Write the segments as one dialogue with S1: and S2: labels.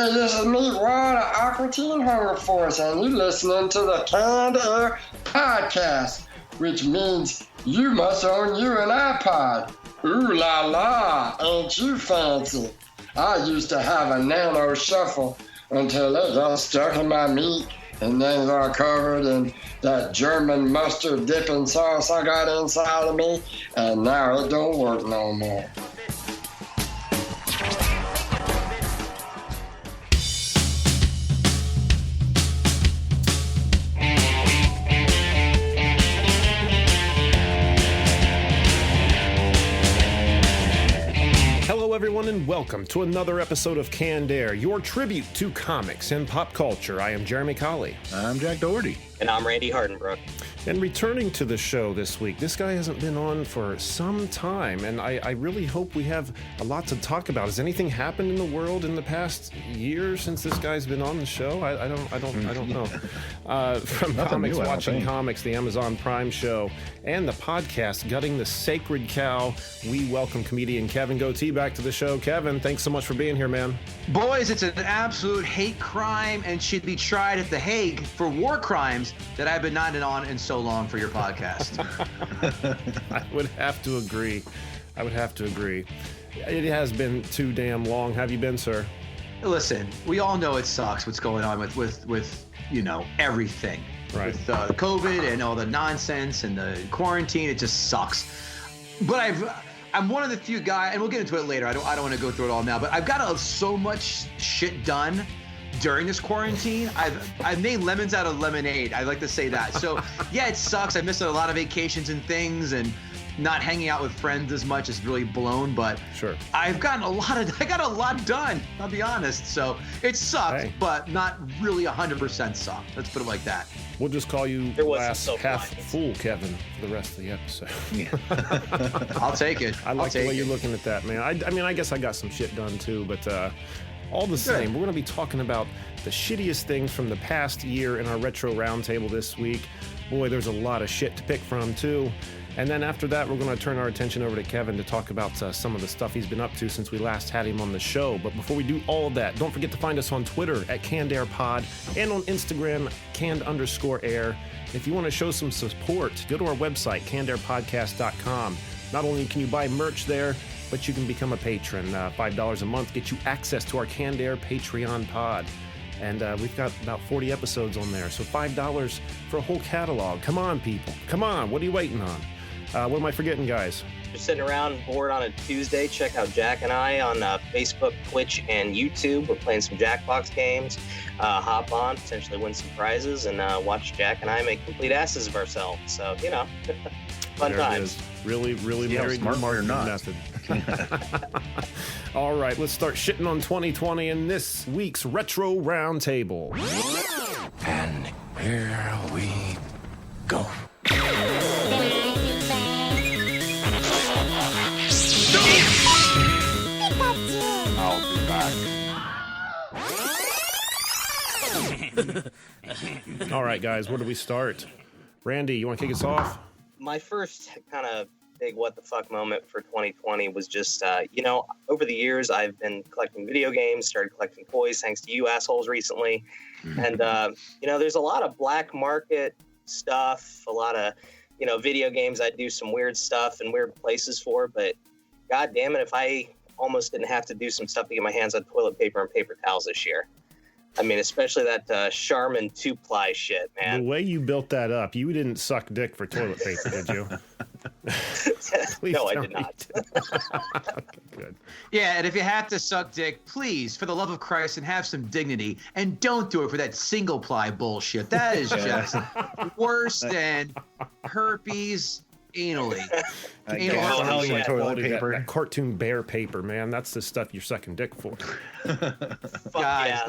S1: Hey, this is Meatwad of Aqua Teen Hunger Force, and you're listening to the Canned Air Podcast, which means you must own you an iPod. Ooh la la, ain't you fancy? I used to have a Nano Shuffle until it got stuck in my meat and then got covered in that German mustard dipping sauce I got inside of me, and now it don't work no more.
S2: Hello, everyone, and welcome to another episode of Canned Air, your tribute to comics and pop culture. I am Jeremy Colley.
S3: I'm Jack Doherty.
S4: And I'm Randy Hardenbrook.
S2: And returning to the show this week, this guy hasn't been on for some time, and I really hope we have a lot to talk about. Has anything happened in the world in the past year since this guy's been on the show? I don't know. From Comics Watching Comics, the Amazon Prime show, and the podcast Gutting the Sacred Cow, we welcome comedian Kevin Gootee back to the show. Kevin, thanks so much for being here, man.
S5: Boys, it's an absolute hate crime and should be tried at The Hague for war crimes that I've been not on in so long for your podcast.
S2: I would have to agree. It has been too damn long. How have you been, sir?
S5: Listen, we all know it sucks what's going on with you know, everything.
S2: Right.
S5: With COVID and all the nonsense and the quarantine, it just sucks. But I'm one of the few guys, and we'll get into it later. I don't want to go through it all now, but I've got so much shit done during this quarantine. I've made lemons out of lemonade. I like to say that. So yeah, it sucks. I missed a lot of vacations and things, and not hanging out with friends as much is really blown. But
S2: sure,
S5: I got a lot done. I'll be honest. So it sucked, but not really 100% sucked. Let's put it like that.
S2: We'll just call you glass half full, Kevin, for the rest of the episode.
S5: Yeah. I'll take it.
S2: I like the way you're looking at that, man. I mean, I guess I got some shit done too, but all the same, we're going to be talking about the shittiest things from the past year in our Retro Roundtable this week. Boy, there's a lot of shit to pick from too. And then after that, we're going to turn our attention over to Kevin to talk about some of the stuff he's been up to since we last had him on the show. But before we do all of that, don't forget to find us on Twitter at CannedAirPod and on Instagram, canned_air. If you want to show some support, go to our website, cannedairpodcast.com. Not only can you buy merch there, but you can become a patron. $5 a month gets you access to our Canned Air Patreon pod. And we've got about 40 episodes on there, so $5 for a whole catalog. Come on, people. Come on. What are you waiting on? What am I forgetting, guys?
S4: Just sitting around bored on a Tuesday, check out Jack and I on Facebook, Twitch, and YouTube. We're playing some Jackbox games. Hop on, potentially win some prizes, and watch Jack and I make complete asses of ourselves. So, you know, fun times.
S2: Really very good marketing method. All right, let's start shitting on 2020 in this week's Retro Roundtable.
S3: And here we go. I'll be back.
S2: All right, guys, where do we start? Randy, you want to kick us off?
S4: My first kind of big what the fuck moment for 2020 was just, you know, over the years I've been collecting video games, started collecting toys thanks to you assholes recently. And, you know, there's a lot of black market stuff, a lot of, you know, video games I do some weird stuff and weird places for, but God damn it, if I almost didn't have to do some stuff to get my hands on toilet paper and paper towels this year. I mean, especially that Charmin 2-ply shit, man.
S2: The way you built that up, you didn't suck dick for toilet paper, did you?
S4: No, I did not.
S2: Good.
S5: Yeah, and if you have to suck dick, please, for the love of Christ, and have some dignity, and don't do it for that single-ply bullshit. That is just worse than herpes anally.
S3: Toilet paper.
S2: That cartoon bear paper, man. That's the stuff you're sucking dick for.
S5: Guys,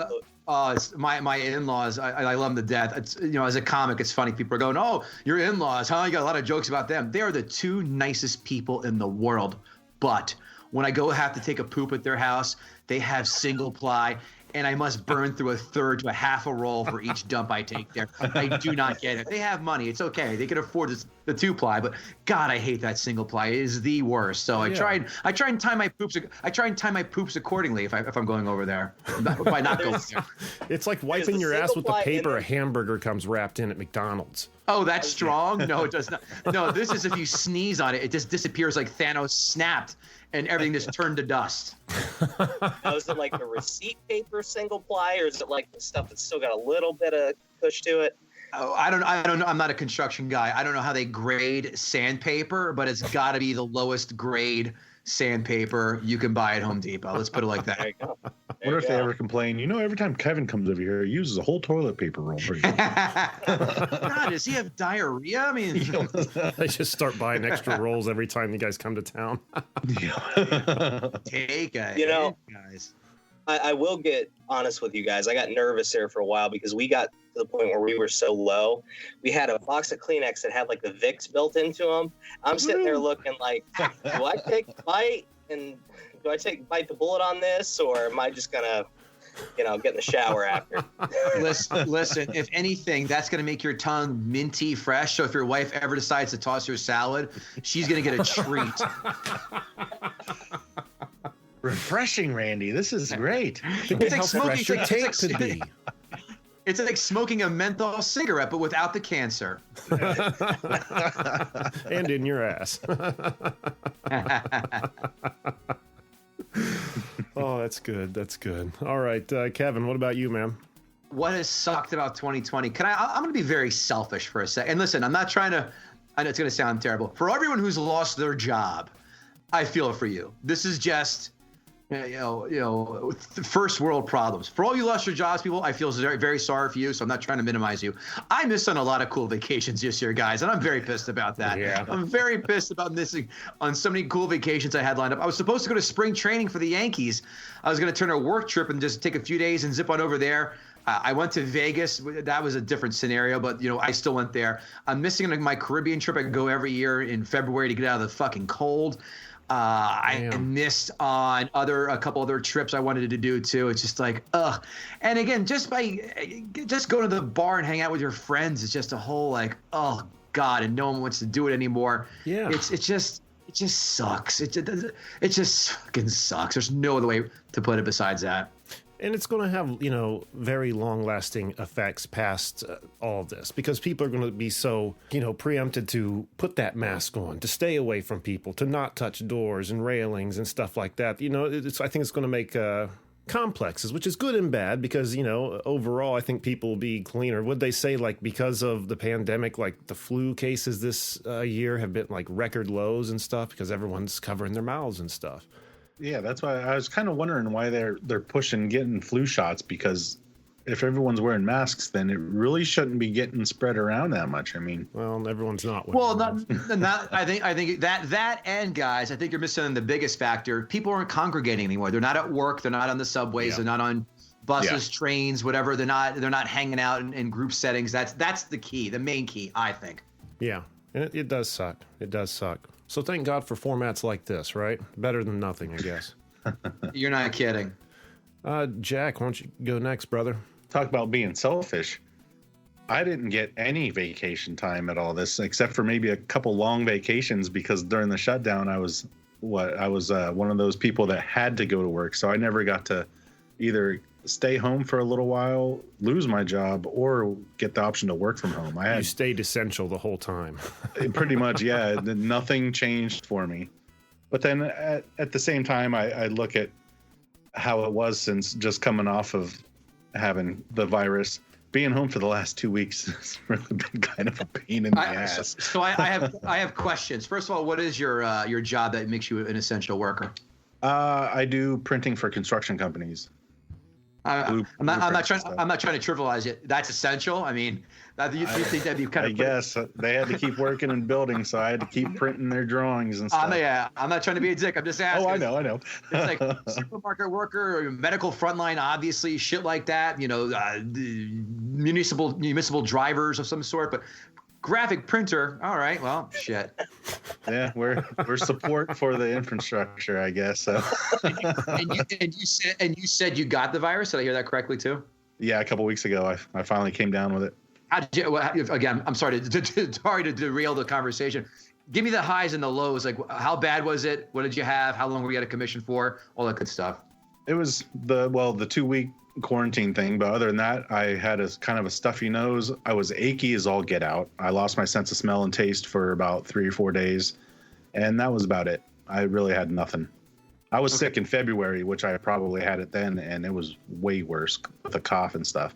S5: it's my in-laws. I love them to death. It's, you know, as a comic, it's funny. People are going, "Oh, your in-laws, huh? You got a lot of jokes about them." They are the two nicest people in the world. But when I go have to take a poop at their house, they have single ply. and I must burn through a third to a half a roll for each dump I take there. I do not get it. They have money. It's okay. They can afford the 2-ply, but God, I hate that single ply. It is the worst. So I try and time my poops. I try and time my poops accordingly if I'm going over there. By not going there.
S2: It's like wiping your ass with the paper a hamburger comes wrapped in at McDonald's.
S5: Oh, that's strong? No, it does not. No, this is if you sneeze on it, it just disappears like Thanos snapped and everything just turned to dust.
S4: Now, is it like the receipt paper single ply, or is it like the stuff that's still got a little bit of push to it?
S5: Oh, I don't know. I'm not a construction guy. I don't know how they grade sandpaper, but it's got to be the lowest grade sandpaper you can buy at Home Depot. Let's put it like that.
S4: There you go.
S3: What if they ever complain? Every time Kevin comes over here, he uses a whole toilet paper roll for you.
S5: God, does he have diarrhea? I mean,
S2: They just start buying extra rolls every time you guys come to town.
S5: take a
S4: You know,
S5: hit, guys.
S4: I will get honest with you guys. I got nervous there for a while because we got to the point where we were so low. We had a box of Kleenex that had like the Vicks built into them. I'm sitting there looking like, do I take a bite and do I bite the bullet on this, or am I just gonna, get in the shower after?
S5: Listen, if anything, that's going to make your tongue minty fresh. So if your wife ever decides to toss her salad, she's going to get a treat.
S3: Refreshing, Randy. This is great.
S5: It's like smoking.
S2: Fresh your take could be.
S5: It's like smoking a menthol cigarette, but without the cancer.
S2: And in your ass. Oh, that's good. That's good. All right, Kevin, what about you, man?
S5: What has sucked about 2020? I'm going to be very selfish for a second. And listen, I'm not trying to, I know it's going to sound terrible. For everyone who's lost their job, I feel for you. This is just, first world problems. For all you lost your jobs, people, I feel very, very sorry for you. So I'm not trying to minimize you. I missed on a lot of cool vacations this year, guys, and I'm very pissed about that.
S2: Yeah.
S5: I'm very pissed about missing on so many cool vacations I had lined up. I was supposed to go to spring training for the Yankees. I was going to turn a work trip and just take a few days and zip on over there. I went to Vegas. That was a different scenario, but I still went there. I'm missing my Caribbean trip. I go every year in February to get out of the fucking cold. I missed on a couple other trips I wanted to do too. It's just like, ugh. And again, just going to the bar and hang out with your friends is just a whole like, oh God, and no one wants to do it anymore. Yeah. It just sucks. It just fucking sucks. There's no other way to put it besides that.
S2: And it's going to have, very long-lasting effects past all of this, because people are going to be so, preempted to put that mask on, to stay away from people, to not touch doors and railings and stuff like that. I think it's going to make complexes, which is good and bad, because, overall, I think people will be cleaner. Would they say, because of the pandemic, the flu cases this year have been, record lows and stuff, because everyone's covering their mouths and stuff?
S3: Yeah, that's why I was kind of wondering why they're pushing getting flu shots, because if everyone's wearing masks, then it really shouldn't be getting spread around that much. I mean,
S2: well, everyone's not.
S5: Well, not. I think that and guys, I think you're missing the biggest factor. People aren't congregating anymore. They're not at work. They're not on the subways. Yeah. They're not on buses, trains, whatever. They're not hanging out in group settings. That's the key, the main key, I think.
S2: Yeah, and it does suck. It does suck. So thank God for formats like this, right? Better than nothing, I guess.
S5: You're not kidding.
S2: Jack, why don't you go next, brother?
S3: Talk about being selfish. I didn't get any vacation time at all this, except for maybe a couple long vacations, because during the shutdown, I was one of those people that had to go to work. So I never got to either stay home for a little while, lose my job, or get the option to work from home.
S2: You stayed essential the whole time.
S3: Pretty much, yeah. Nothing changed for me. But then at the same time, I look at how it was since just coming off of having the virus. Being home for the last 2 weeks has really been kind of a pain in the ass.
S5: So I have questions. First of all, what is your job that makes you an essential worker?
S3: I do printing for construction companies.
S5: I'm not trying to trivialize it. That's essential. I mean, you think that'd be kind of.
S3: I guess they had to keep working in buildings, so I had to keep printing their drawings and stuff.
S5: I'm not trying to be a dick. I'm just asking.
S3: Oh, I know.
S5: It's like supermarket worker, or medical frontline, obviously, shit like that. Municipal drivers of some sort. But graphic printer. All right, well, shit.
S3: Yeah, we're support for the infrastructure, I guess. So.
S5: and you said you got the virus. Did I hear that correctly too?
S3: Yeah, a couple weeks ago, I finally came down with it.
S5: Again, I'm sorry to derail the conversation. Give me the highs and the lows. Like, how bad was it? What did you have? How long were you at a commission for? All that good stuff.
S3: It was the 2-week quarantine thing, but other than that, I had a kind of a stuffy nose. I was achy as all get out. I lost my sense of smell and taste for about 3 or 4 days, and that was about it. I really had nothing. I was sick in February, which I probably had it then, and it was way worse with a cough and stuff.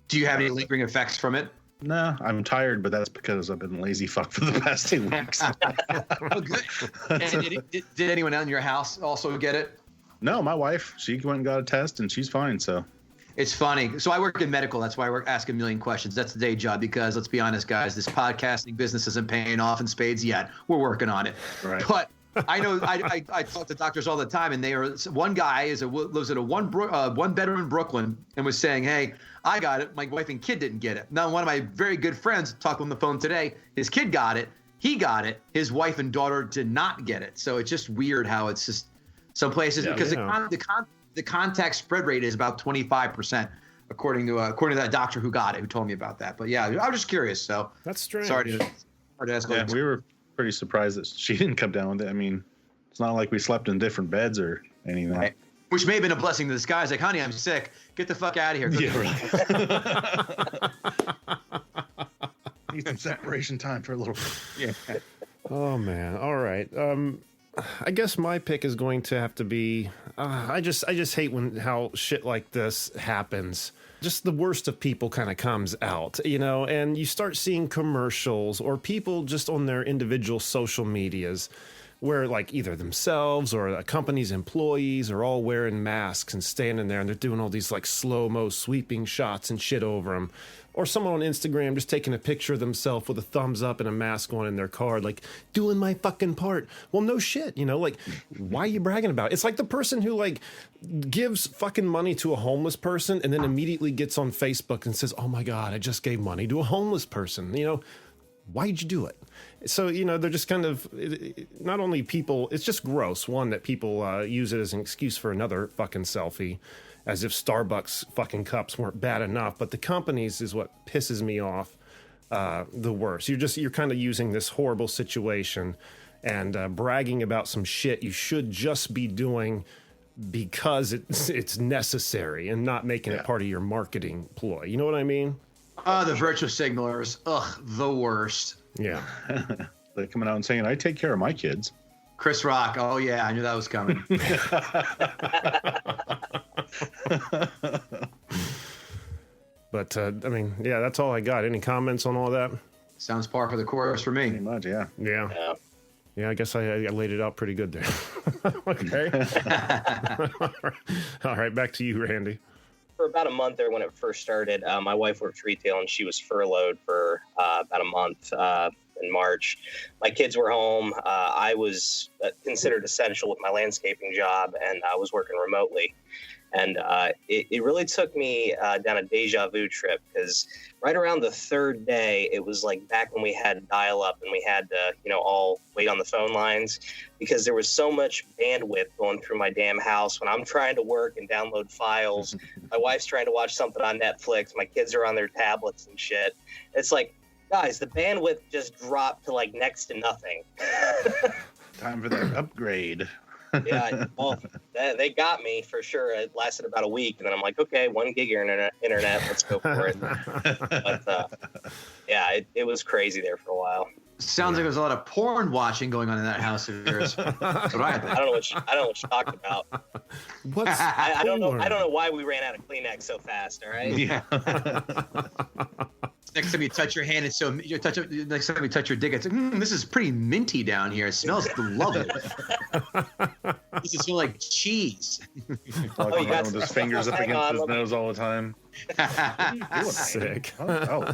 S5: Do you have any lingering effects from it?
S3: No, I'm tired, but that's because I've been lazy fuck for the past 2 weeks.
S5: Oh, good. And did anyone in your house also get it?
S3: No, my wife, she went and got a test, and she's fine, so.
S5: It's funny. So I work in medical. That's why I ask a million questions. That's the day job because, let's be honest, guys, this podcasting business isn't paying off in spades yet. We're working on it.
S3: Right.
S5: But I know I talk to doctors all the time, and one guy lives in a one bedroom in Brooklyn and was saying, hey, I got it. My wife and kid didn't get it. Now, one of my very good friends talked on the phone today. His kid got it. He got it. His wife and daughter did not get it. So it's just weird how it's just some places because the contact spread rate is about 25%, according to that doctor who got it, who told me about that. But yeah, I was just curious. So
S2: that's strange.
S5: Sorry to ask.
S3: Yeah, we were pretty surprised that she didn't come down with it. I mean, it's not like we slept in different beds or anything.
S5: Right. Which may have been a blessing to disguise. Like, honey, I'm sick. Get the fuck out of here.
S3: Yeah, right. Need some separation time for a little bit.
S5: Yeah.
S2: Oh man. All right. I guess my pick is going to have to be. I just hate when how shit like this happens. Just the worst of people kind of comes out, and you start seeing commercials or people just on their individual social medias where like either themselves or a company's employees are all wearing masks and standing there and they're doing all these like slow-mo sweeping shots and shit over them. Or someone on Instagram just taking a picture of themselves with a thumbs up and a mask on in their car, like, doing my fucking part. Well, no shit, like, why are you bragging about it? It's like the person who, like, gives fucking money to a homeless person and then immediately gets on Facebook and says, oh my God, I just gave money to a homeless person. Why'd you do it? So, they're just kind of, not only people, it's just gross. One, that people use it as an excuse for another fucking selfie, as if Starbucks fucking cups weren't bad enough. But the companies is what pisses me off the worst. You're kind of using this horrible situation and bragging about some shit you should just be doing because it's necessary and not making it part of your marketing ploy. You know what I mean?
S5: The virtue signalers. Ugh, the worst.
S2: Yeah.
S3: They're coming out and saying, I take care of my kids.
S5: Chris Rock. Oh, yeah, I knew that was coming.
S2: But, that's all I got. Any comments on all that?
S5: Sounds par for the course for me.
S3: Pretty much, yeah.
S2: Yeah, I guess I laid it out pretty good there. Okay. All right, back to you, Randy.
S4: For about a month there when it first started, my wife works retail and she was furloughed for about a month in March. My kids were home. I was considered essential with my landscaping job, and I was working remotely. And it really took me down a deja vu trip because right around the third day, it was like back when we had dial-up and we had to, all wait on the phone lines because there was so much bandwidth going through my damn house when I'm trying to work and download files. My wife's trying to watch something on Netflix. My kids are on their tablets and shit. It's like, guys, the bandwidth just dropped to like next to nothing.
S3: Time for that upgrade.
S4: Yeah, well, they got me for sure. It lasted about a week, and then I'm like, okay, 1 gig internet, let's go for it. But it was crazy there for a while.
S5: Sounds like there's a lot of porn watching going on in that house of yours. That's what I think.
S4: I don't know what you're talking about. I don't know why we ran out of Kleenex so fast. All right.
S3: Yeah.
S5: Next time you touch your hand, next time you touch your dick, it's like, this is pretty minty down here. It smells lovely. This is like cheese.
S3: Walking around with his fingers up against his nose all the time.
S2: Sick.
S3: Oh.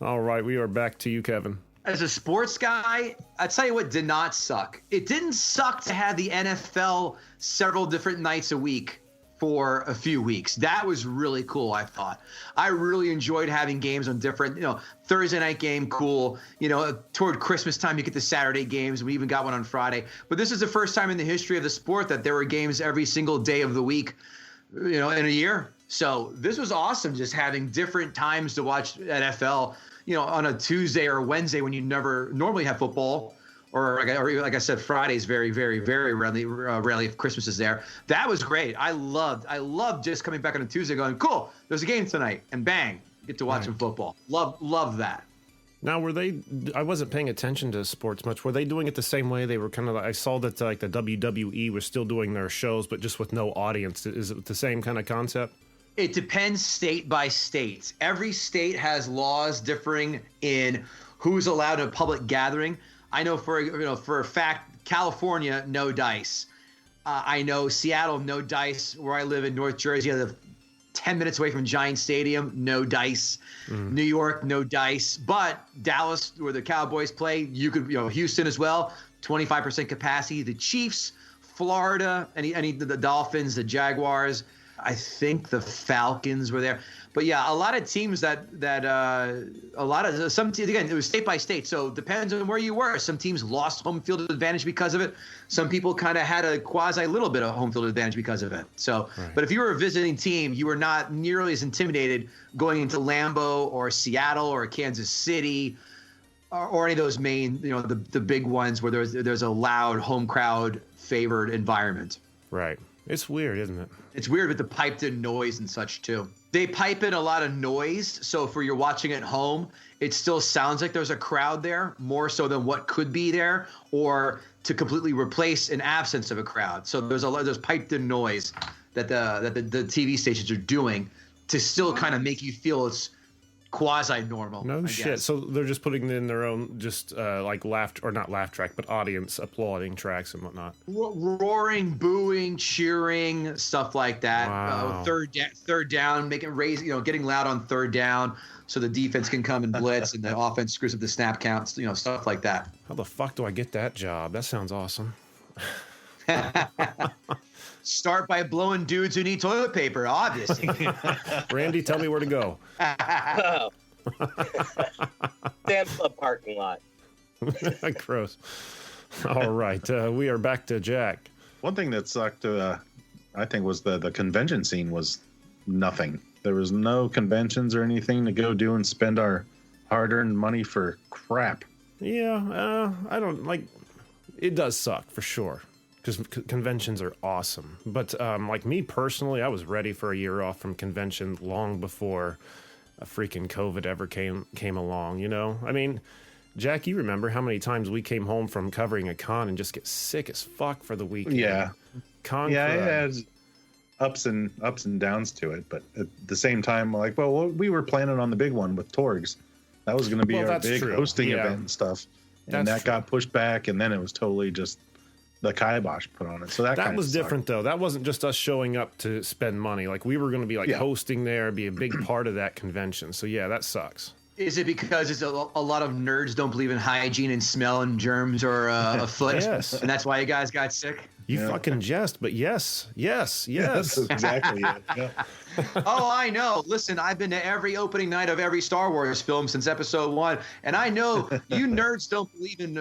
S2: All right, we are back to you, Kevin.
S5: As a sports guy, I tell you what did not suck. It didn't suck to have the NFL several different nights a week. for a few weeks. That was really cool, I thought. I really enjoyed having games on different, Thursday night game, cool. Toward Christmas time, you get the Saturday games. We even got one on Friday. But this is the first time in the history of the sport that there were games every single day of the week, in a year. So this was awesome, just having different times to watch NFL, on a Tuesday or Wednesday when you never normally have football. Or like I said, Fridays very, very, very rarely if Christmas is there. That was great. I loved just coming back on a Tuesday going, cool, there's a game tonight, and bang, get to watch some football. Love that.
S2: Now, I wasn't paying attention to sports much. Were they doing it the same way? They were kind of, I saw that like the WWE was still doing their shows, but just with no audience. Is it the same kind of concept?
S5: It depends state by state. Every state has laws differing in who's allowed in a public gathering. I know for a fact, California, no dice. I know Seattle, no dice. Where I live in North Jersey, I live 10 minutes away from Giant Stadium, no dice. New York, no dice. But Dallas, where the Cowboys play, you could, Houston as well, 25% capacity. The Chiefs, Florida, the Dolphins, the Jaguars. I think the Falcons were there. But yeah, a lot of teams again, it was state by state. So it depends on where you were. Some teams lost home field advantage because of it. Some people kind of had a quasi little bit of home field advantage because of it. So, right. But if you were a visiting team, you were not nearly as intimidated going into Lambeau or Seattle or Kansas City or any of those main, the big ones where there's a loud home crowd favored environment.
S2: Right. It's weird, isn't it?
S5: It's weird with the piped in noise and such too. They pipe in a lot of noise, so if you're watching at home, it still sounds like there's a crowd there, more so than what could be there, or to completely replace an absence of a crowd. So there's piped in noise that the TV stations are doing to still kind of make you feel it's quasi-normal.
S2: No shit. So they're just putting in their own, just like not laugh track, but audience applauding tracks and whatnot.
S5: Roaring, booing, cheering, stuff like that.
S2: Wow.
S5: Third down, getting loud on third down, so the defense can come and blitz, and the offense screws up the snap counts. Stuff like that.
S2: How the fuck do I get that job? That sounds awesome.
S5: Start by blowing dudes who need toilet paper, obviously.
S2: Randy, tell me where to go.
S4: Fan club parking lot.
S2: Gross. All right, we are back to Jack.
S3: One thing that sucked, I think, was the convention scene was nothing. There was no conventions or anything to go do and spend our hard-earned money for crap.
S2: Yeah, I don't like. It does suck for sure. Because conventions are awesome. But like me personally, I was ready for a year off from convention long before a freaking COVID ever came along, I mean, Jack, you remember how many times we came home from covering a con and just get sick as fuck for the weekend?
S3: Yeah.
S2: It
S3: has ups and downs to it. But at the same time, we were planning on the big one with Torgs. That was going to be our big hosting event and stuff. And that got pushed back, and then it was totally just the kibosh put on it. So that
S2: was different though. That wasn't just us showing up to spend money. Like we were going to be hosting there, be a big part of that convention. So yeah, that sucks.
S5: Is it because it's a lot of nerds don't believe in hygiene and smell and germs or afoot?
S2: Yes.
S5: And that's why you guys got sick?
S2: You fucking jest, but yes.
S3: That's exactly it. Yeah.
S5: Oh, I know. Listen, I've been to every opening night of every Star Wars film since episode 1, and I know you nerds don't believe in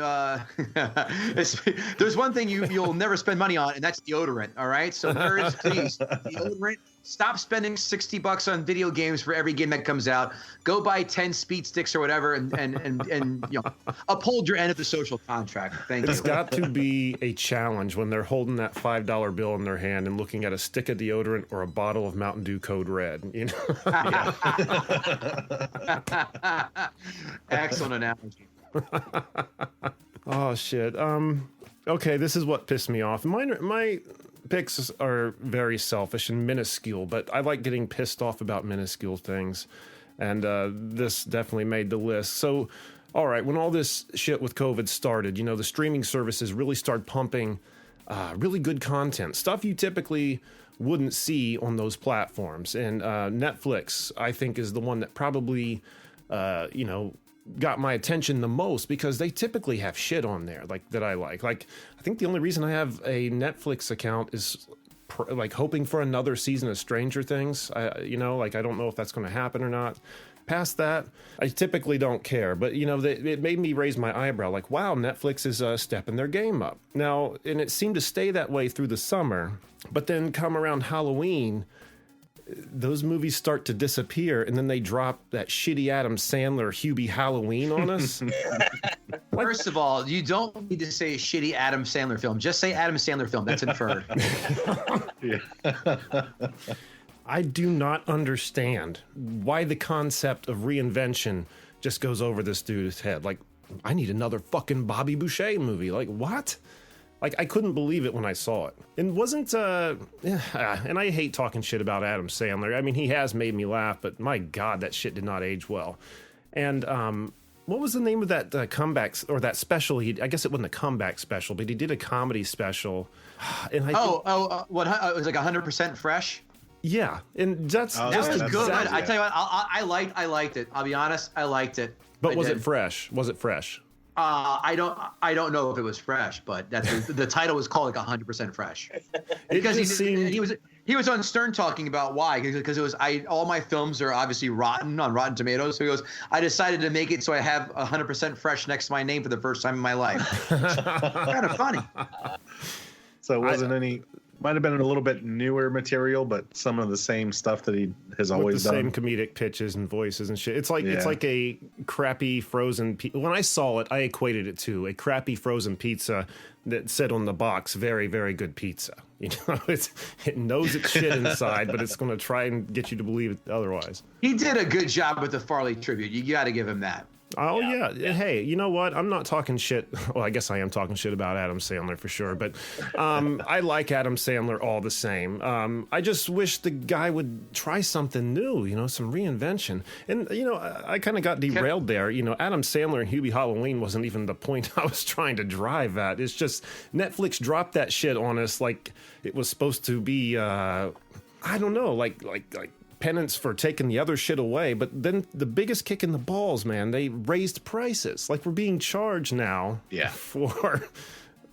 S5: there's one thing you'll never spend money on, and that's deodorant, all right? So nerds, please, deodorant. Stop spending $60 on video games for every game that comes out. Go buy 10 speed sticks or whatever, and uphold your end of the social contract. Thank you.
S2: It's got to be a challenge when they're holding that $5 bill in their hand and looking at a stick of deodorant or a bottle of Mountain Dew Code Red.
S5: Excellent analogy.
S2: Oh shit. Okay, this is what pissed me off. My picks are very selfish and minuscule, but I like getting pissed off about minuscule things, and this definitely made the list. So, all right, when all this shit with COVID started, the streaming services really started pumping really good content, stuff you typically wouldn't see on those platforms. And Netflix, I think, is the one that probably, got my attention the most, because they typically have shit on there that I like. Like, I think the only reason I have a Netflix account is like hoping for another season of Stranger Things. I don't know if that's going to happen or not. Past that, I typically don't care, but it made me raise my eyebrow. Like, wow, Netflix is stepping their game up now, and it seemed to stay that way through the summer. But then come around Halloween, those movies start to disappear, and then they drop that shitty Adam Sandler Hubie Halloween on us.
S5: First of all, you don't need to say a shitty Adam Sandler film. Just say Adam Sandler film. That's inferred.
S2: I do not understand why the concept of reinvention just goes over this dude's head. Like, I need another fucking Bobby Boucher movie. Like, what? Like, I couldn't believe it when I saw it. And wasn't, and I hate talking shit about Adam Sandler. I mean, he has made me laugh, but my God, that shit did not age well. And, what was the name of that comeback, or that special? I guess it wasn't a comeback special, but he did a comedy special. And it
S5: was like 100% Fresh?
S2: Yeah, and that was
S5: good. I tell you what, I liked it. I'll be honest, I liked it.
S2: But was it fresh? Was it fresh?
S5: I don't know if it was fresh, but that's the title was called like 100% Fresh. Because he was on Stern talking about why, because it was all my films are obviously rotten on Rotten Tomatoes. So he goes, I decided to make it so I have 100% Fresh next to my name for the first time in my life. Kind of funny.
S3: So it wasn't might have been a little bit newer material, but some of the same stuff that he has always done.
S2: Same comedic pitches and voices and shit. It's like a crappy frozen pizza. When I saw it, I equated it to a crappy frozen pizza that said on the box, very, very good pizza. It knows its shit inside, but it's going to try and get you to believe it otherwise.
S5: He did a good job with the Farley tribute. You got to give him that.
S2: Oh, yeah. Hey, you know what? I'm not talking shit. Well, I guess I am talking shit about Adam Sandler for sure. But I like Adam Sandler all the same. I just wish the guy would try something new, some reinvention. And, I kind of got derailed there. Adam Sandler and Hubie Halloween wasn't even the point I was trying to drive at. It's just Netflix dropped that shit on us like it was supposed to be, I don't know, like penance for taking the other shit away. But then the biggest kick in the balls, man, they raised prices. Like, we're being charged now for all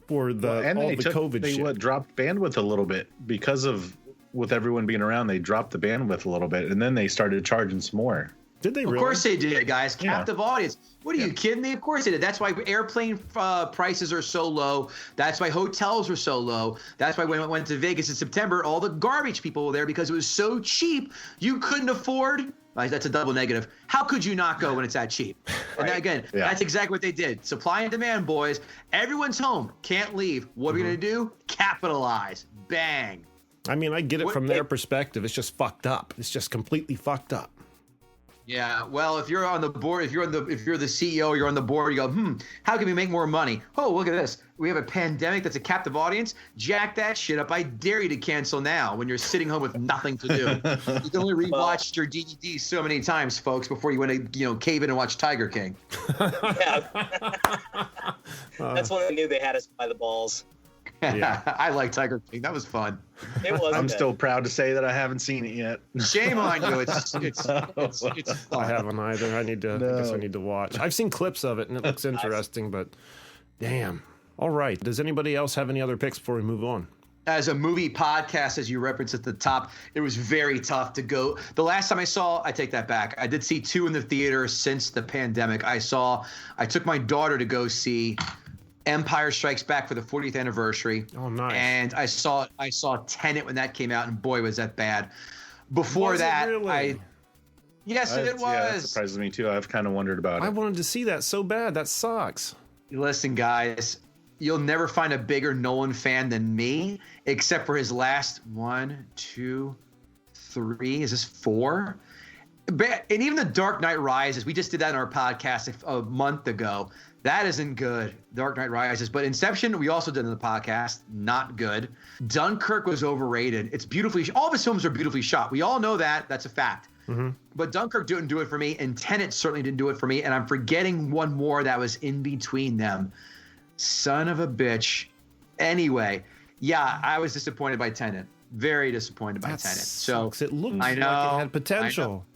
S2: the COVID shit. They
S3: dropped bandwidth a little bit because of, with everyone being around, they dropped the bandwidth a little bit, and then they started charging some more.
S2: Did they really?
S5: Of course they did, guys. Captive audience. What are you kidding me? Of course they did. That's why airplane prices are so low. That's why hotels are so low. That's why when I went to Vegas in September, all the garbage people were there because it was so cheap. You couldn't afford. That's a double negative. How could you not go when it's that cheap? And again, that's exactly what they did. Supply and demand, boys. Everyone's home. Can't leave. What are we going to do? Capitalize. Bang.
S2: I mean, I get it from their perspective. It's just fucked up. It's just completely fucked up.
S5: Yeah, well, if you're on the board, if you're the CEO, you're on the board, you go, how can we make more money? Oh, look at this. We have a pandemic that's a captive audience. Jack that shit up. I dare you to cancel now when you're sitting home with nothing to do. You can only rewatch your DVD so many times, folks, before you want to, cave in and watch Tiger King.
S4: Yeah. That's when I knew they had us by the balls.
S5: Yeah. I like Tiger King. That was fun.
S4: It was.
S3: I'm still proud to say that I haven't seen it yet.
S5: Shame on you. It's fun.
S2: I haven't either. I guess I need to watch. I've seen clips of it and it looks interesting, but damn. All right. Does anybody else have any other picks before we move on?
S5: As a movie podcast, as you referenced at the top, it was very tough to go. The last time I take that back. I did see 2 in the theater since the pandemic. I took my daughter to go see Empire Strikes Back for the 40th anniversary.
S2: Oh, nice.
S5: And I saw Tenet when that came out, and boy, was that bad. Before that,
S2: really?
S5: Yes, it was.
S3: Yeah, that surprises me too. I've kind of wondered about it.
S2: I wanted to see that so bad. That sucks.
S5: Listen, guys, you'll never find a bigger Nolan fan than me, except for his last 1, 2, 3. Is this 4? And even The Dark Knight Rises, we just did that in our podcast a month ago. That isn't good, Dark Knight Rises. But Inception, we also did in the podcast, not good. Dunkirk was overrated. It's beautifully, all of his films are beautifully shot. We all know that. That's a fact. Mm-hmm. But Dunkirk didn't do it for me, and Tenet certainly didn't do it for me. And I'm forgetting one more that was in between them. Son of a bitch. Anyway, yeah, I was disappointed by Tenet. Very disappointed by Tenet. So
S2: it looked like it had potential.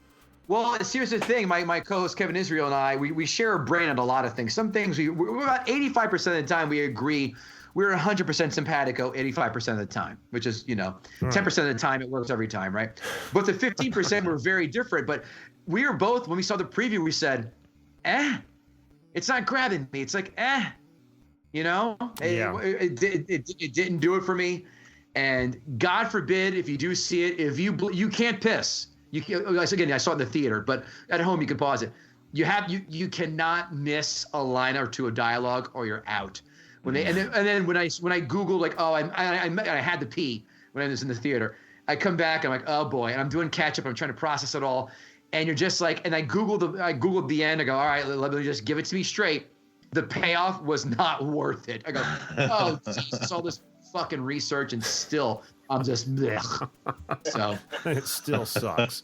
S5: Well, here's the thing. My co-host Kevin Israel and I, we share a brain on a lot of things. Some things we're about 85% of the time we agree we're 100% simpatico 85% of the time, which is, 10% of the time it works every time, right? But the 15% were very different. But we were both, when we saw the preview, we said, it's not grabbing me. It's like, it didn't do it for me. And God forbid, if you do see it, if you can't piss. Again, I saw it in the theater, but at home you can pause it. You cannot miss a line or two of dialogue, or you're out. And then when I Googled, like, I had to pee when I was in the theater. I come back, I'm like, oh boy, and I'm doing catch up. I'm trying to process it all, and you're just like, and I Googled the end. I go, all right, let me just give it to me straight. The payoff was not worth it. I go, oh Jesus, all this fucking research, and still I'm just blech. So
S2: it still sucks.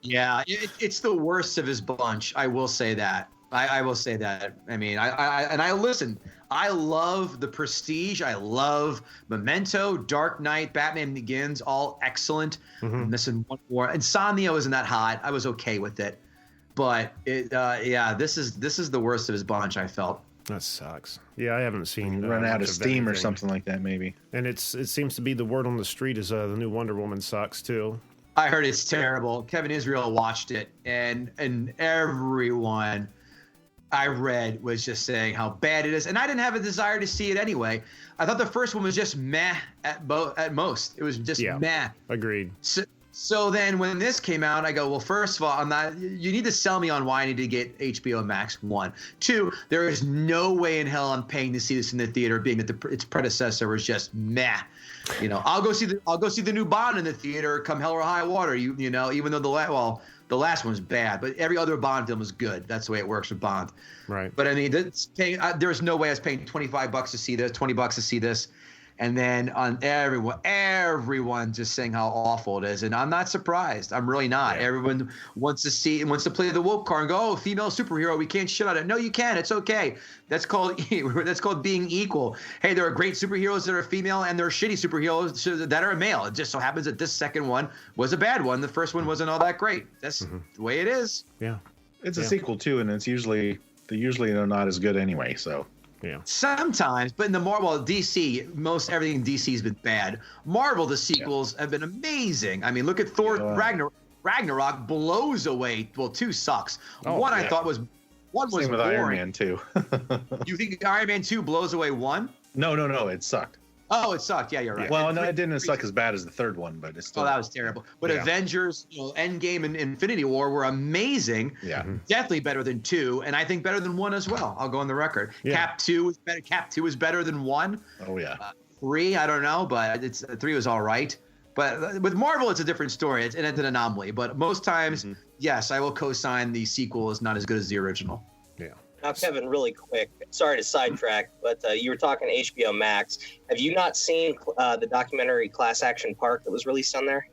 S5: Yeah, it's the worst of his bunch. I will say that. I will say that. I mean, I listen. I love The Prestige. I love Memento, Dark Knight, Batman Begins, all excellent. I'm missing one more. Insomnia wasn't that hot. I was okay with it, but this is the worst of his bunch. I felt.
S2: That sucks. Yeah, I haven't seen.
S3: Run out of steam or something like that, maybe.
S2: And it seems to be the word on the street is the new Wonder Woman sucks too.
S5: I heard it's terrible. Kevin Israel watched it, and everyone I read was just saying how bad it is. And I didn't have a desire to see it anyway. I thought the first one was just meh at most. It was just meh.
S2: Agreed.
S5: So then when this came out, I go, well, first of all, you need to sell me on why I need to get HBO Max, 1. 2, there is no way in hell I'm paying to see this in the theater, being that its predecessor was just meh. I'll go see the new Bond in the theater, come hell or high water. Even though the last one's bad, but every other Bond film is good. That's the way it works with Bond.
S2: Right.
S5: But I mean, there's no way I was paying $25 to see this, $20 to see this. And then on everyone just saying how awful it is, and I'm not surprised. I'm really not. Yeah. Everyone wants to play the woke card and go, "Oh, female superhero, we can't shit on it." No, you can. It's okay. That's called being equal. Hey, there are great superheroes that are female, and there are shitty superheroes that are male. It just so happens that this second one was a bad one. The first one wasn't all that great. That's the way it is.
S2: Yeah,
S3: it's a sequel too, and it's usually not as good anyway. So.
S2: Yeah.
S5: Sometimes, but in the Marvel, DC, everything in DC has been bad. Marvel, the sequels have been amazing. I mean, look at Thor Ragnarok blows away. Well, 2 sucks. I thought was
S3: Same with
S5: boring.
S3: Iron Man 2.
S5: You think Iron Man 2 blows away 1?
S3: No, it sucked.
S5: Oh, it sucked. Yeah, you're right.
S3: Well, no, it didn't suck as bad as the third one, but it's still.
S5: Oh, that was terrible. But Avengers, Endgame and Infinity War were amazing.
S3: Yeah.
S5: Definitely better than 2, and I think better than 1 as well. I'll go on the record. Yeah. Cap 2 was better. Cap 2 is better than 1.
S3: Oh yeah.
S5: 3, I don't know, but 3 was all right. But with Marvel, it's a different story. It's an anomaly. But most times, yes, I will co-sign the sequel is not as good as the original.
S2: Yeah.
S4: Now, Kevin, really quick, sorry to sidetrack, but you were talking HBO Max. Have you not seen the documentary Class Action Park that was released on there?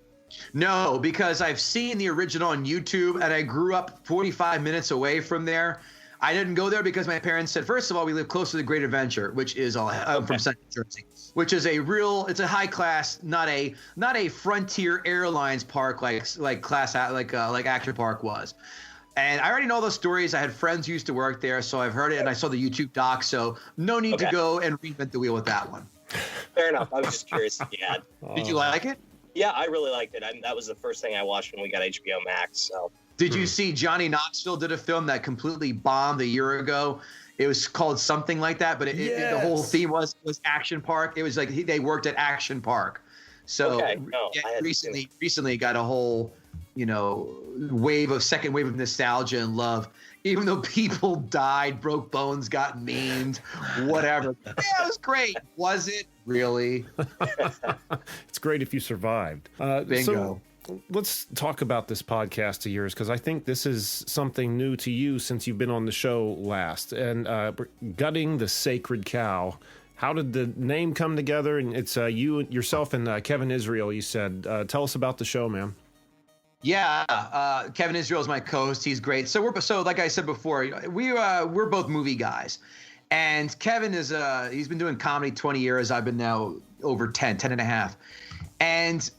S5: No, because I've seen the original on YouTube, and I grew up 45 minutes away from there. I didn't go there because my parents said, first of all, we live close to the Great Adventure, which is I'm from Central Jersey, which is it's a high class, not a Frontier Airlines park like Action Park was. And I already know those stories. I had friends who used to work there, so I've heard it, and I saw the YouTube doc, so no need to go and reinvent the wheel with that one.
S4: Fair enough. I was just curious if you had.
S5: Did you like it?
S4: Yeah, I really liked it. That was the first thing I watched when we got HBO Max. So.
S5: Did you see Johnny Knoxville did a film that completely bombed a year ago? It was called something like that, but the whole theme was Action Park. It was like they worked at Action Park. So recently got a whole second wave of nostalgia and love. Even though people died, broke bones, got memed, whatever. Yeah, it was great. Was it really?
S2: It's great if you survived.
S5: Bingo.
S2: So let's talk about this podcast of yours, because I think this is something new to you since you've been on the show last. And Gutting the Sacred Cow. How did the name come together? And it's you, yourself, and Kevin Israel, you said. Tell us about the show, man.
S5: Yeah, Kevin Israel is my co-host. He's great. So like I said before, we're both movie guys, and Kevin is he's been doing comedy 20 years. I've been now over 10 and a half, and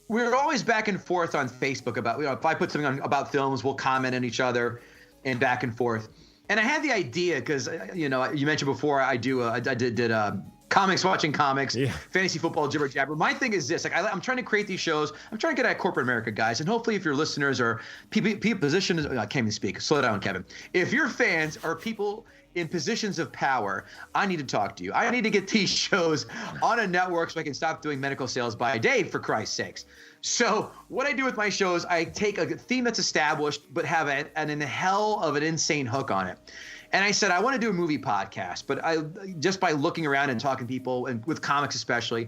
S5: we're always back and forth on Facebook about if I put something on about films, we'll comment on each other and back and forth. And I had the idea because, you mentioned before I did comics, watching comics, fantasy football, jibber jabber. My thing is this: like I'm trying to create these shows. I'm trying to get at corporate America, guys, and hopefully, if your listeners are people positions, I can't even speak. Slow down, Kevin. If your fans are people in positions of power, I need to talk to you. I need to get these shows on a network so I can stop doing medical sales by day, for Christ's sakes. So what I do with my shows, I take a theme that's established, but have an in hell of an insane hook on it. And I said, I want to do a movie podcast, but just by looking around and talking to people, and with comics especially,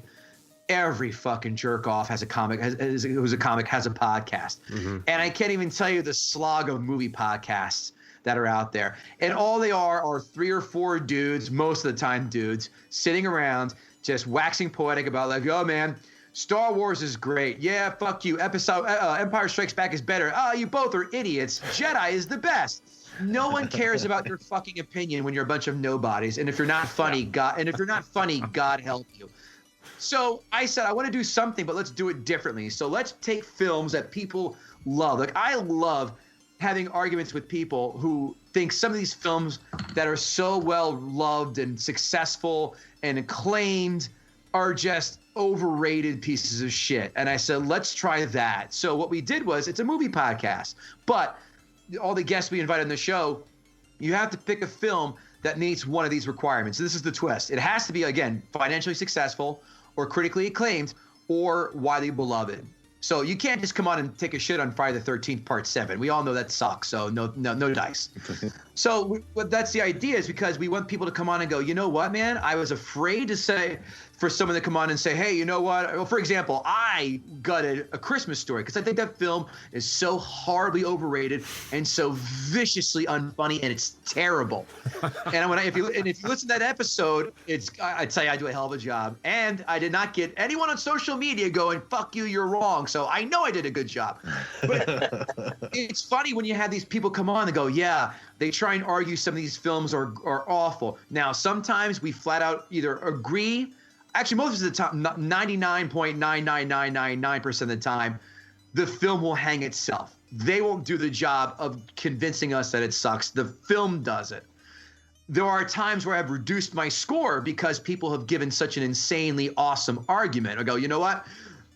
S5: every fucking jerk off has a comic, who's a comic has a podcast. Mm-hmm. And I can't even tell you the slog of movie podcasts that are out there. And all they are 3 or 4 dudes, most of the time dudes, sitting around just waxing poetic about like, oh man, Star Wars is great. Yeah, fuck you. Empire Strikes Back is better. Oh, you both are idiots. Jedi is the best. No one cares about your fucking opinion when you're a bunch of nobodies. And if you're not funny, God help you. So I said, I want to do something, but let's do it differently. So let's take films that people love. Like I love having arguments with people who think some of these films that are so well loved and successful and acclaimed are just overrated pieces of shit. And I said, let's try that. So what we did was, it's a movie podcast, but all the guests we invite on the show, you have to pick a film that meets one of these requirements. This is the twist. It has to be, again, financially successful or critically acclaimed or widely beloved. So you can't just come on and take a shit on Friday the 13th Part 7. We all know that sucks, so no dice. So that's the idea, is because we want people to come on and go, you know what, man? I was afraid to say, for someone to come on and say, hey, you know what? Well, for example, I gutted A Christmas Story because I think that film is so horribly overrated and so viciously unfunny, and it's terrible. And if you listen to that episode, I'd say I do a hell of a job. And I did not get anyone on social media going, fuck you, you're wrong. So I know I did a good job. But it's funny when you have these people come on and go, yeah, they try and argue some of these films are awful. Now, sometimes we flat out either agree. Actually, most of the time, 99.99999% of the time, the film will hang itself. They won't do the job of convincing us that it sucks. The film does it. There are times where I've reduced my score because people have given such an insanely awesome argument. I go, you know what?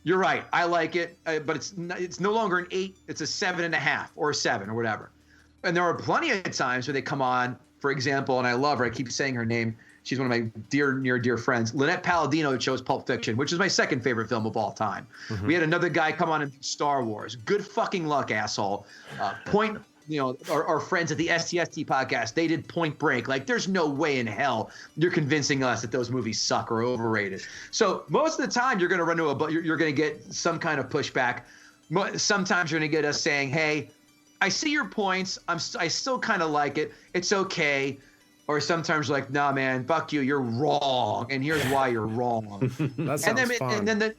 S5: You're right. I like it, but it's no longer an 8. It's a 7.5 or a 7 or whatever. And there are plenty of times where they come on, for example, and I love her. I keep saying her name. She's one of my dear friends. Lynette Palladino chose Pulp Fiction, which is my second favorite film of all time. Mm-hmm. We had another guy come on in Star Wars. Good fucking luck, asshole. Our friends at the STST podcast, they did Point Break. Like, there's no way in hell you're convincing us that those movies suck or overrated. So most of the time, you're going to run into you're going to get some kind of pushback. Sometimes you're going to get us saying, hey, I see your points. I still kind of like it. It's okay. Or sometimes you're like, nah, man, fuck you. You're wrong. And here's why you're wrong.
S2: That sounds fun.
S5: And then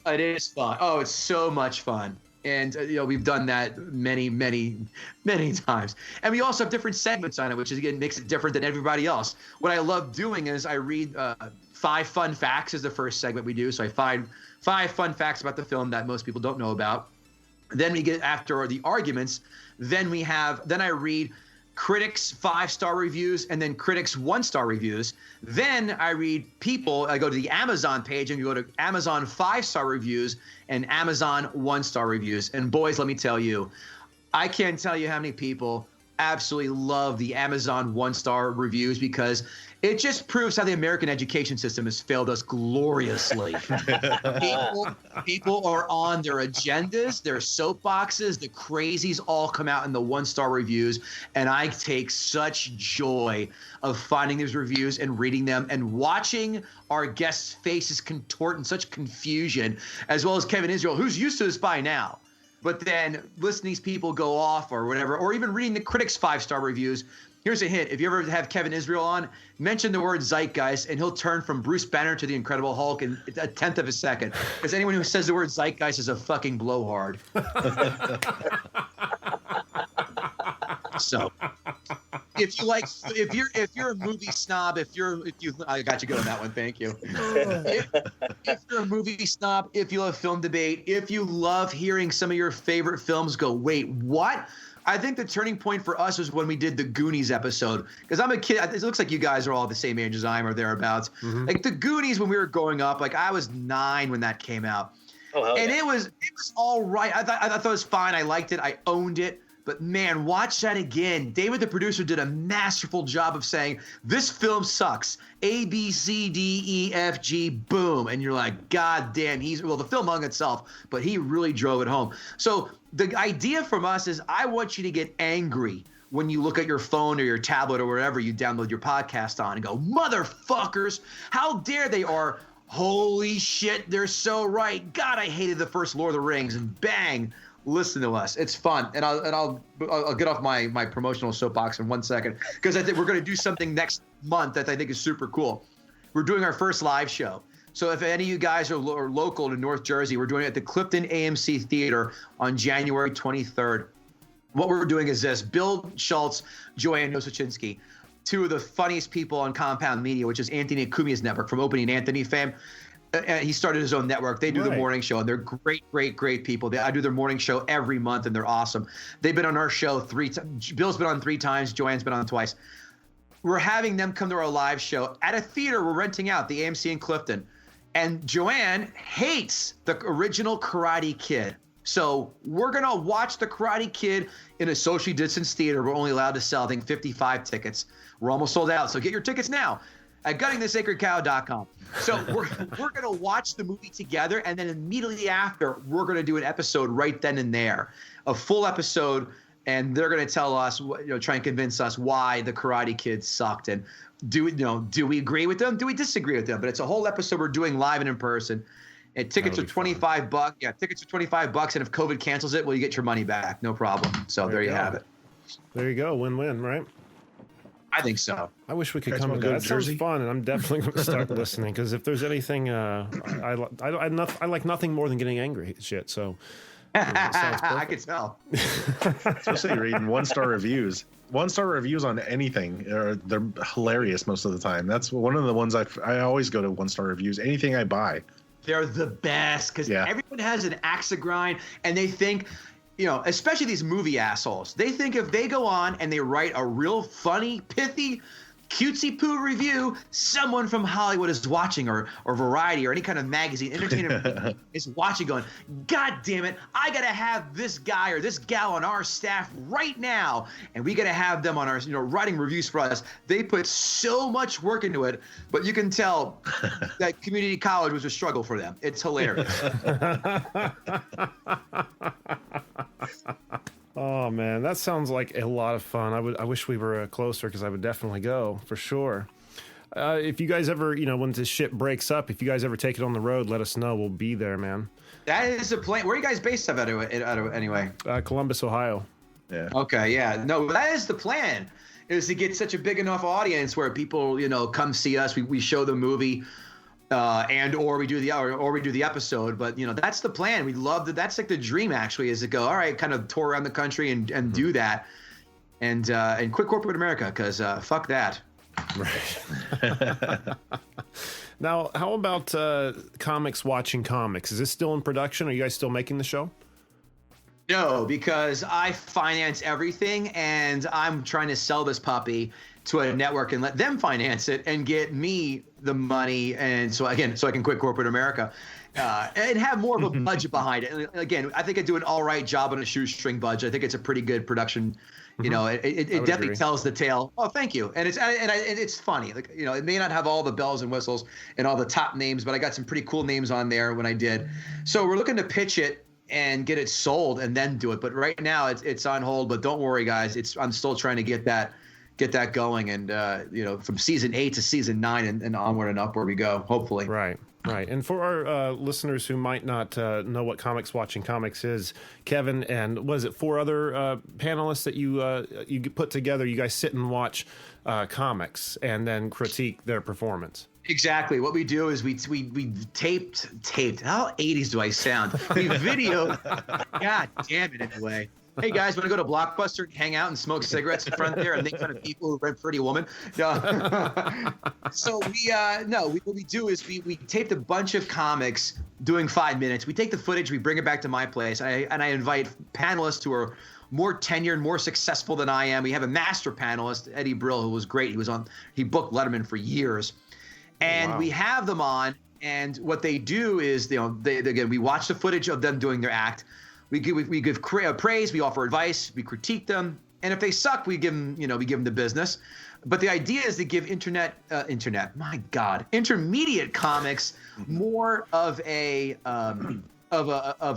S5: it is fun. Oh, it's so much fun. And, we've done that many, many, many times. And we also have different segments on it, which is, again, makes it different than everybody else. What I love doing is I read 5 fun facts is the first segment we do. So I find 5 fun facts about the film that most people don't know about. Then we get after the arguments. Then I read critics 5-star reviews and then critics 1-star reviews. Then I read I go to the Amazon page and you go to Amazon 5-star reviews and Amazon 1-star reviews. And boys, let me tell you, I can't tell you how many people absolutely love the Amazon 1-star reviews because it just proves how the American education system has failed us gloriously. People are on their agendas, their soapboxes, the crazies all come out in the 1-star reviews. And I take such joy of finding these reviews and reading them and watching our guests' faces contort in such confusion, as well as Kevin Israel, who's used to this by now. But then listening to these people go off or whatever, or even reading the critics' 5-star reviews. Here's a hint. If you ever have Kevin Israel on, mention the word zeitgeist, and he'll turn from Bruce Banner to the Incredible Hulk in a tenth of a second. Because anyone who says the word zeitgeist is a fucking blowhard. So, if you're a movie snob, I got you good on that one. Thank you. If you're a movie snob, if you love film debate, if you love hearing some of your favorite films go, wait, what? I think the turning point for us was when we did the Goonies episode. Because I'm a kid. It looks like you guys are all the same age as I am or thereabouts. Mm-hmm. Like the Goonies, when we were growing up, like I was 9 when that came out. Oh, and it was all right. I thought it was fine. I liked it. I owned it. But man, watch that again. David, the producer, did a masterful job of saying, this film sucks. A, B, C, D, E, F, G, boom. And you're like, God damn, the film hung itself, but he really drove it home. So the idea from us is I want you to get angry when you look at your phone or your tablet or wherever you download your podcast on and go, motherfuckers, how dare they, or holy shit, they're so right. God, I hated the first Lord of the Rings, and bang. Listen to us. It's fun. And I'll get off my promotional soapbox in 1 second, because I think we're going to do something next month that I think is super cool. We're doing our first live show. So if any of you guys are local to North Jersey, we're doing it at the Clifton AMC Theater on January 23rd. What we're doing is this. Bill Schultz, Joanne Nosachinski, 2 of the funniest people on Compound Media, which is Anthony Cumia's network from Opening Anthony fame. He started his own network. They do the morning show, and they're great people. I do their morning show every month, and they're awesome. They've been on our show 3 times. Bill's been on 3 times. Joanne's been on twice. We're having them come to our live show at a theater we're renting out, the AMC in Clifton. And Joanne hates the original Karate Kid. So we're going to watch the Karate Kid in a socially distanced theater. We're only allowed to sell, I think, 55 tickets. We're almost sold out, so get your tickets now at guttingthesacredcow.com. So we're going to watch the movie together, and then immediately after, we're going to do an episode right then and there, a full episode, and they're going to tell us, try and convince us why the Karate Kid sucked, and do we agree with them? Do we disagree with them? But it's a whole episode we're doing live and in person. And tickets are $25. Yeah, tickets are $25, and if COVID cancels it, well, you get your money back, no problem. So there you have it. There you go, win-win, right? I think so. I wish we could come to that. That sounds fun, and I'm definitely going to start listening, because if there's anything, I like nothing more than getting angry at shit. So I could tell.
S3: Especially reading 1-star reviews. 1-star reviews on anything, they're hilarious most of the time. That's one of the ones I always go to 1-star reviews. Anything I buy.
S5: They're the best, because everyone has an axe to grind, and they think, especially these movie assholes, they think if they go on and they write a real funny, pithy, cutesy-poo review, someone from Hollywood is watching, or Variety, or any kind of magazine, entertainment is watching, going, God damn it, I got to have this guy or this gal on our staff right now, and we got to have them on our, writing reviews for us. They put so much work into it, but you can tell that community college was a struggle for them. It's hilarious. Oh man, that sounds like a lot of fun. I wish we were closer, because I would definitely go for sure. If you guys ever, when this shit breaks up, if you guys ever take it on the road, let us know. We'll be there, man. That is a plan. Where are you guys based out of anyway? Columbus, Ohio. Yeah. Okay. Yeah. No, that is the plan. Is to get such a big enough audience where people, come see us. We show the movie. Or we do the episode, but that's the plan. We love that. That's like the dream, actually, is to go, all right, kind of tour around the country and do that, and quit corporate America, because fuck that. Right. Now, how about comics watching comics? Is this still in production? Are you guys still making the show? No, because I finance everything, and I'm trying to sell this puppy to a network and let them finance it and get me the money, and so I can quit corporate America and have more of a budget behind it. And again, I think I do an all right job on a shoestring budget. I think it's a pretty good production. It definitely tells the tale. Oh, thank you. And it's funny. Like, it may not have all the bells and whistles and all the top names, but I got some pretty cool names on there when I did. So we're looking to pitch it and get it sold and then do it. But right now it's on hold. But don't worry, guys. I'm still trying to get that going, and from season 8 to season 9 and onward and upward we go, hopefully. Right. And for our listeners who might not know what Comics Watching Comics is, Kevin and what is it, 4 other panelists that you put together, you guys sit and watch comics and then critique their performance. Exactly. What we do is we taped. How 80s do I sound? We videoed. God damn it, anyway. Hey guys, want to go to Blockbuster and hang out and smoke cigarettes in front there and make fun of people who read Pretty Woman? So what we do is we taped a bunch of comics doing 5 minutes. We take the footage, we bring it back to my place, and I invite panelists who are more tenured, more successful than I am. We have a master panelist, Eddie Brill, who was great. He booked Letterman for years. And we have them on, and what they do is, again, we watch the footage of them doing their act. We give praise, we offer advice, we critique them, and if they suck, we give them the business. But the idea is to give intermediate comics more of a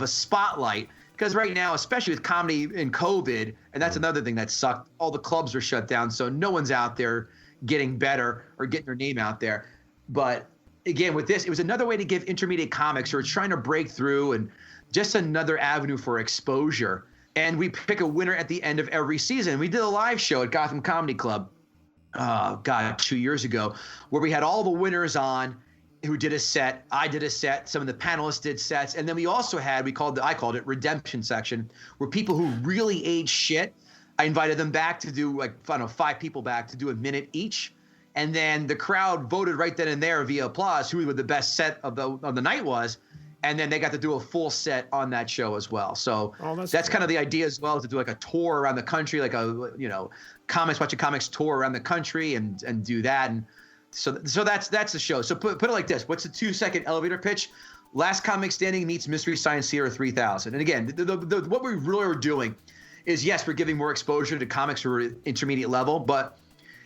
S5: spotlight, because right now, especially with comedy in COVID, and that's another thing that sucked. All the clubs are shut down, so no one's out there getting better or getting their name out there. But again, with this, it was another way to give intermediate comics who are trying to break through, and just another avenue for exposure. And we pick a winner at the end of every season. We did a live show at Gotham Comedy Club, 2 years ago, where we had all the winners on who did a set. I did a set. Some of the panelists did sets. And then we also had, I called it redemption section, where people who really ate shit, I invited them back to do 5 people back to do a minute each. And then the crowd voted right then and there via applause who the best set of the night was. And then they got to do a full set on that show as well. So that's kind of the idea as well, to do like a tour around the country, like watching comics tour around the country and do that. And so that's the show. So put it like this. What's the 2-second elevator pitch? Last Comic Standing meets Mystery Science Theater 3000. And again, what we really are doing is, yes, we're giving more exposure to comics who are intermediate level, but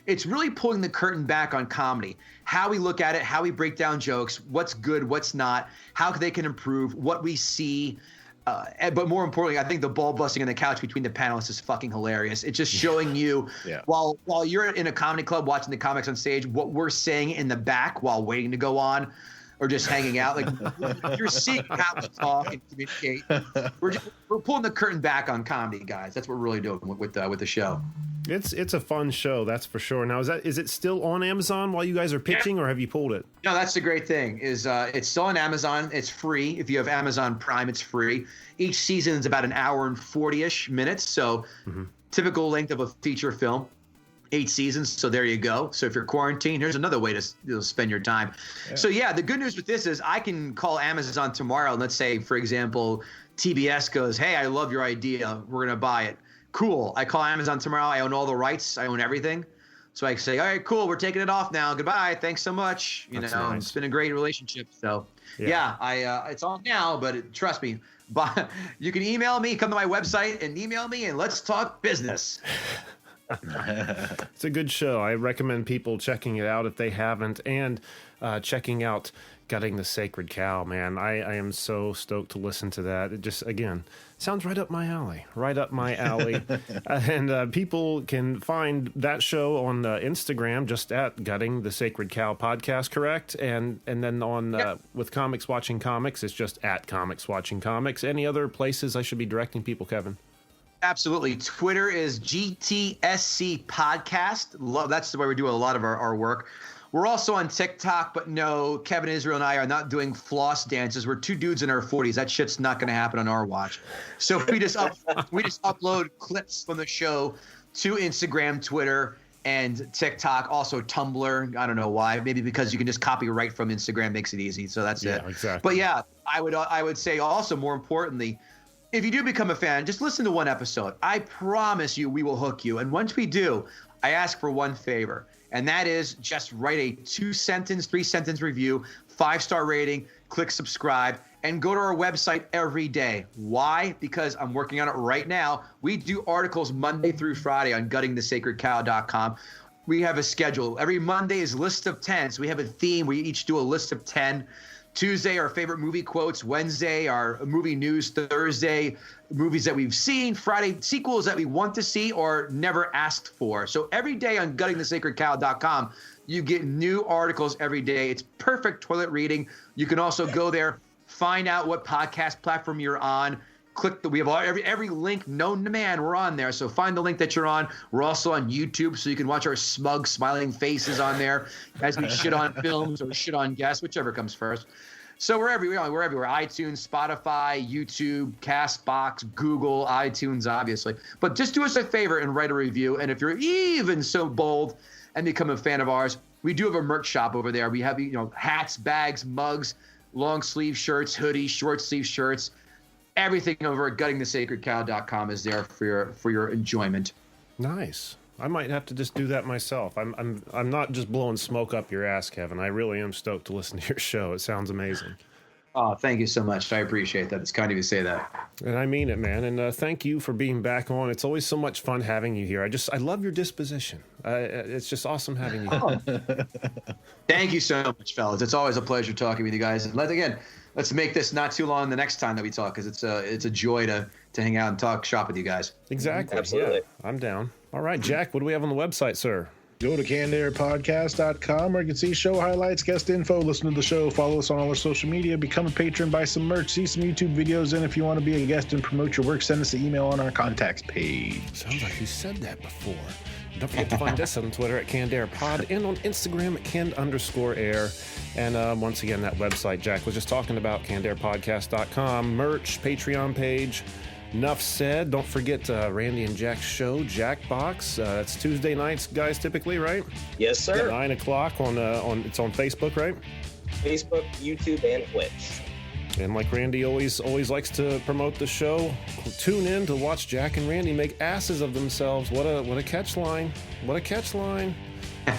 S5: it's really pulling the curtain back on comedy, how we look at it, how we break down jokes, what's good, what's not, how they can improve, what we see. But more importantly, I think the ball busting on the couch between the panelists is fucking hilarious. It's just showing you, while you're in a comedy club watching the comics on stage, what we're saying in the back while waiting to go on, or just hanging out. Like, you're seeing how we talk and communicate. We're pulling the curtain back on comedy, guys. That's what we're really doing with the show.
S2: It's a fun show, that's for sure. Now, is it still on Amazon while you guys are pitching, or have you pulled it?
S5: No, that's the great thing. Is it's still on Amazon. It's free. If you have Amazon Prime, it's free. Each season is about an hour and 40-ish minutes, so typical length of a feature film. 8 seasons, so there you go. So if you're quarantined, here's another way to spend your time. Yeah. So the good news with this is I can call Amazon tomorrow, and let's say, for example, TBS goes, "Hey, I love your idea. We're gonna buy it." Cool. I call Amazon tomorrow. I own all the rights. I own everything. So I say, "All right, cool. We're taking it off now. Goodbye. Thanks so much." Nice. It's been a great relationship. So it's on now, but trust me. But you can email me. Come to my website and email me, and let's talk business.
S2: It's a good show. I recommend people checking it out if they haven't, and checking out Gutting the Sacred Cow, man. I am so stoked to listen to that. It just, again, sounds right up my alley. And people can find that show on Instagram, just at Gutting the Sacred Cow Podcast, correct? And then on with Comics Watching Comics, it's just at Comics Watching Comics. Any other places I should be directing people, Kevin?
S5: Absolutely. Twitter is GTSC Podcast. That's where we do a lot of our work. We're also on TikTok, but no, Kevin Israel and I are not doing floss dances. We're 2 dudes in our 40s. That shit's not going to happen on our watch. So we just upload clips from the show to Instagram, Twitter, and TikTok. Also Tumblr. I don't know why. Maybe because you can just copy right from Instagram, makes it easy. So that's it.
S2: Exactly.
S5: But I would say also, more importantly, if you do become a fan, just listen to one episode. I promise you we will hook you. And once we do, I ask for one favor, and that is just write a 2-sentence, 3-sentence review, 5-star rating, click subscribe, and go to our website every day. Why? Because I'm working on it right now. We do articles Monday through Friday on guttingthesacredcow.com. We have a schedule. Every Monday is list of 10. So we have a theme. We each do a list of 10. Tuesday, our favorite movie quotes. Wednesday, our movie news. Thursday, movies that we've seen. Friday, sequels that we want to see or never asked for. So every day on guttingthesacredcow.com, you get new articles every day. It's perfect toilet reading. You can also go there, find out what podcast platform you're on. We have every link known to man. We're on there. So find the link that you're on. We're also on YouTube, so you can watch our smug, smiling faces on there as we shit on films or shit on guests, whichever comes first. So we're everywhere. We're everywhere. iTunes, Spotify, YouTube, CastBox, Google, iTunes, obviously. But just do us a favor and write a review. And if you're even so bold and become a fan of ours, we do have a merch shop over there. We have hats, bags, mugs, long sleeve shirts, hoodies, short sleeve shirts. everything over at guttingthesacredcow.com is there for your enjoyment.
S2: Nice. I might have to just do that myself. I'm not just blowing smoke up your ass, Kevin. I really am stoked to listen to your show. It sounds amazing.
S5: Oh, thank you so much. I appreciate that. It's kind of you to say that.
S2: And I mean it, man. And thank you for being back on. It's always so much fun having you here. I love your disposition. It's just awesome having you.
S5: Thank you so much, fellas. It's always a pleasure talking with you guys. And let's make this not too long the next time that we talk, because it's a joy to hang out and talk shop with you guys.
S2: Exactly.
S4: Absolutely.
S2: Yeah, I'm down. All right, Jack, what do we have on the website, sir?
S3: Go to cannedairpodcast.com where you can see show highlights, guest info, listen to the show, follow us on all our social media, become a patron, buy some merch, see some YouTube videos, and if you want to be a guest and promote your work, send us an email on our contacts page.
S2: Sounds like you said that before. Don't forget to find us on Twitter at CannedAirPod and on Instagram at Canned_Air. And once again, that website Jack was just talking about, CannedAirPodcast.com, merch, Patreon page. Enough said. Don't forget Randy and Jack's show, Jackbox. It's Tuesday nights, guys, typically, right?
S4: Yes, sir.
S2: 9 o'clock on it's on Facebook, right?
S4: Facebook, YouTube, and Twitch.
S2: And like Randy always likes to promote the show, tune in to watch Jack and Randy make asses of themselves. What a catch line. What a catch line. All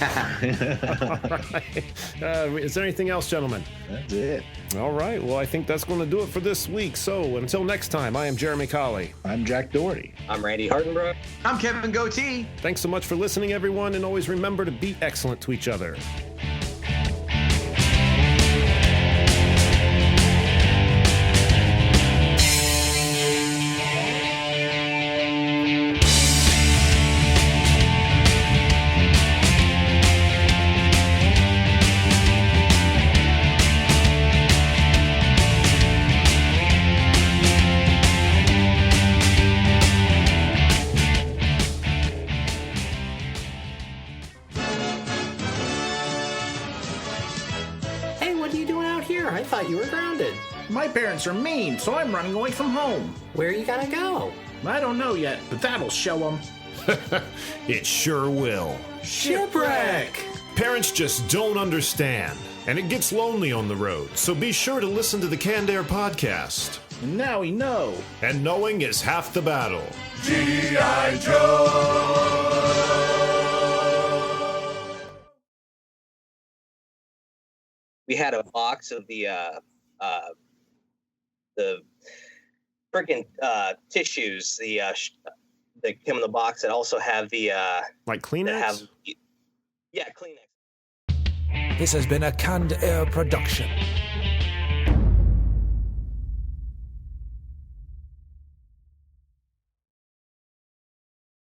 S2: right. Is there anything else, gentlemen?
S3: That's it.
S2: All right. Well, I think that's going to do it for this week. So until next time, I am Jeremy Colley.
S3: I'm Jack Doherty.
S4: I'm Randy Hardenbrook.
S5: I'm Kevin Gootee.
S2: Thanks so much for listening, everyone, and always remember to be excellent to each other.
S6: I thought you were grounded.
S7: My parents are mean, so I'm running away from home.
S6: Where you gotta go?
S7: I don't know yet, but that'll show them.
S2: It sure will.
S6: Shipwreck!
S2: Parents just don't understand, and it gets lonely on the road, so be sure to listen to the Canned Air podcast.
S7: And now we know.
S2: And knowing is half the battle.
S8: G.I. Joe!
S4: We had a box of the freaking tissues, that come in the box that also have the
S2: like Kleenex.
S4: Yeah, Kleenex.
S8: This has been a Canned Air production.